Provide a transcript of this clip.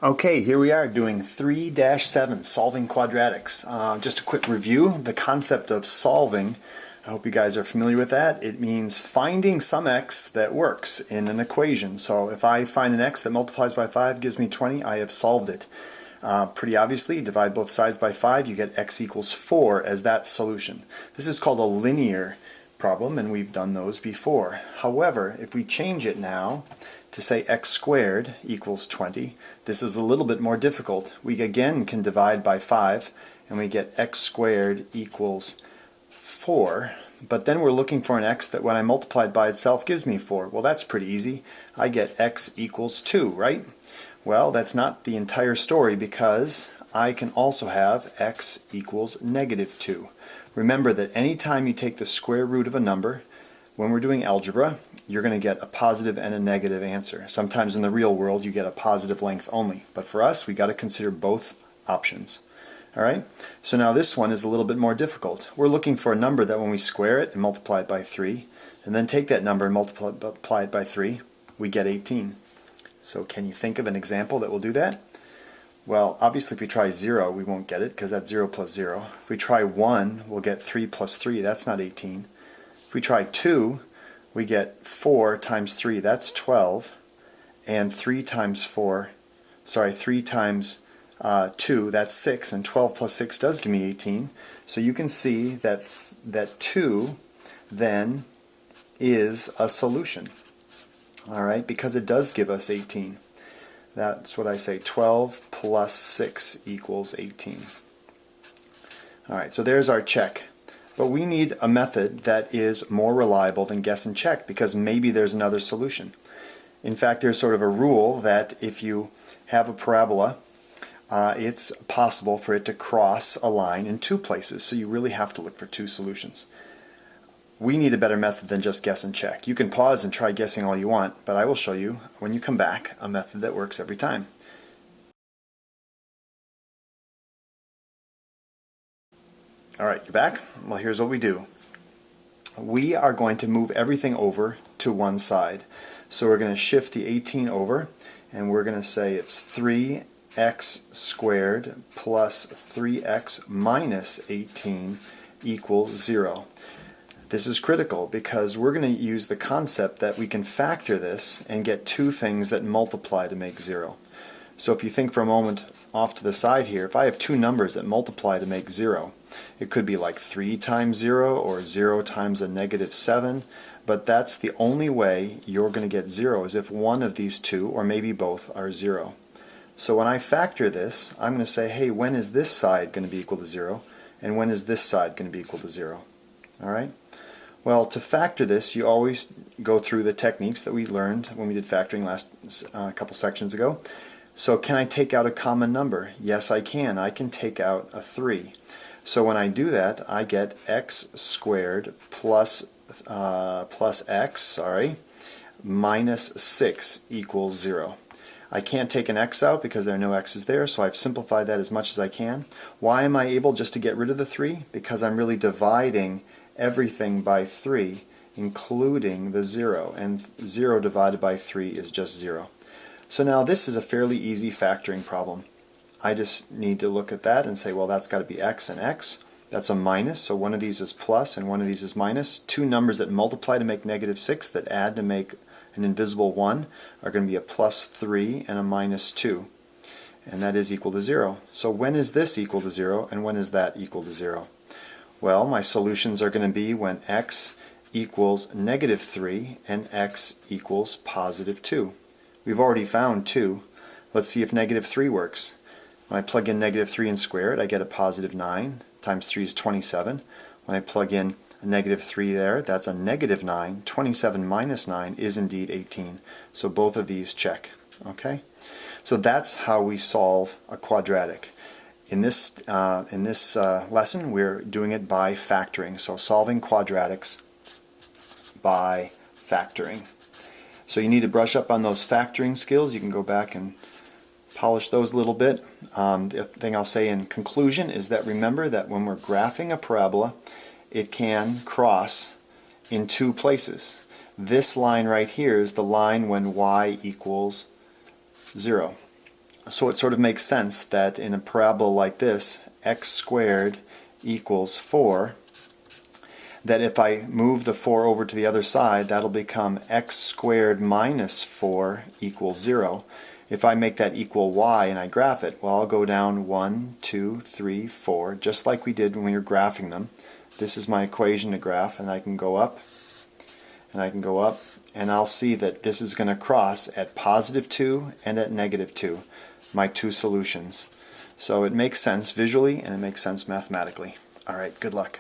Okay, here we are doing 3-7, solving quadratics. Just a quick review, the concept of solving, I hope you guys are familiar with that. It means finding some x that works in an equation. So if I find an x that multiplies by 5 gives me 20, I have solved it. Pretty obviously, divide both sides by 5, you get x equals 4 as that solution. This is called a linear problem, and we've done those before. However, if we change it now to say x squared equals 20, this is a little bit more difficult. We again can divide by 5, and we get x squared equals 4, but then we're looking for an x that when I multiply it by itself gives me 4. Well, that's pretty easy. I get x equals 2, right? Well, that's not the entire story, because I can also have x equals negative 2. Remember that anytime you take the square root of a number, when we're doing algebra, you're going to get a positive and a negative answer. Sometimes in the real world you get a positive length only, but for us we got to consider both options. Alright, so now this one is a little bit more difficult. We're looking for a number that when we square it and multiply it by 3, and then take that number and multiply it by 3, we get 18. So can you think of an example that will do that? Well, obviously if we try 0, we won't get it, because that's 0 plus 0. If we try 1, we'll get 3 plus 3, that's not 18. If we try 2, we get 4 times 3, that's 12. And 3 times 2, that's 6, and 12 plus 6 does give me 18. So you can see that 2 then is a solution. Alright, because it does give us 18. That's what I say, 12 plus 6 equals 18. Alright, so there's our check. But we need a method that is more reliable than guess and check, because maybe there's another solution. In fact, there's sort of a rule that if you have a parabola, it's possible for it to cross a line in two places, so you really have to look for two solutions. We need a better method than just guess and check. You can pause and try guessing all you want, but I will show you, when you come back, a method that works every time. Alright, you're back? Well, here's what we do. We are going to move everything over to one side. So we're going to shift the 18 over, and we're going to say it's 3x squared plus 3x minus 18 equals 0. This is critical because we're going to use the concept that we can factor this and get two things that multiply to make 0. So if you think for a moment off to the side here, if I have two numbers that multiply to make 0, it could be like 3 times 0 or 0 times a negative 7, but that's the only way you're going to get 0 is if one of these two, or maybe both, are 0. So when I factor this, I'm going to say, hey, when is this side going to be equal to 0, and when is this side going to be equal to 0? Alright? Well, to factor this, you always go through the techniques that we learned when we did factoring last couple sections ago. So can I take out a common number? Yes, I can. I can take out a 3. So when I do that, I get x squared plus x minus 6 equals 0. I can't take an x out because there are no x's there, so I've simplified that as much as I can. Why am I able just to get rid of the 3? Because I'm really dividing everything by 3, including the 0, and 0 divided by 3 is just 0. So now this is a fairly easy factoring problem. I just need to look at that and say, well, that's got to be x and x. That's a minus, so one of these is plus and one of these is minus. Two numbers that multiply to make negative 6 that add to make an invisible 1 are going to be a plus 3 and a minus 2. And that is equal to 0. So when is this equal to 0 and when is that equal to 0? Well, my solutions are going to be when x equals negative 3 and x equals positive 2. We've already found 2. Let's see if negative 3 works. When I plug in negative 3 and square it, I get a positive 9 times 3 is 27. When I plug in a negative 3 there, that's a negative 9. 27 minus 9 is indeed 18. So both of these check. Okay? So that's how we solve a quadratic. In this lesson, we're doing it by factoring. So solving quadratics by factoring. So you need to brush up on those factoring skills. You can go back and polish those a little bit. The thing I'll say in conclusion is that remember that when we're graphing a parabola, it can cross in two places. This line right here is the line when y equals 0. So it sort of makes sense that in a parabola like this, x squared equals 4, that if I move the 4 over to the other side, that'll become x squared minus 4 equals 0. If I make that equal y and I graph it, well, I'll go down 1, 2, 3, 4, just like we did when we were graphing them. This is my equation to graph, and I can go up, and I can go up, and I'll see that this is going to cross at positive 2 and at negative 2, my two solutions. So it makes sense visually, and it makes sense mathematically. All right, good luck.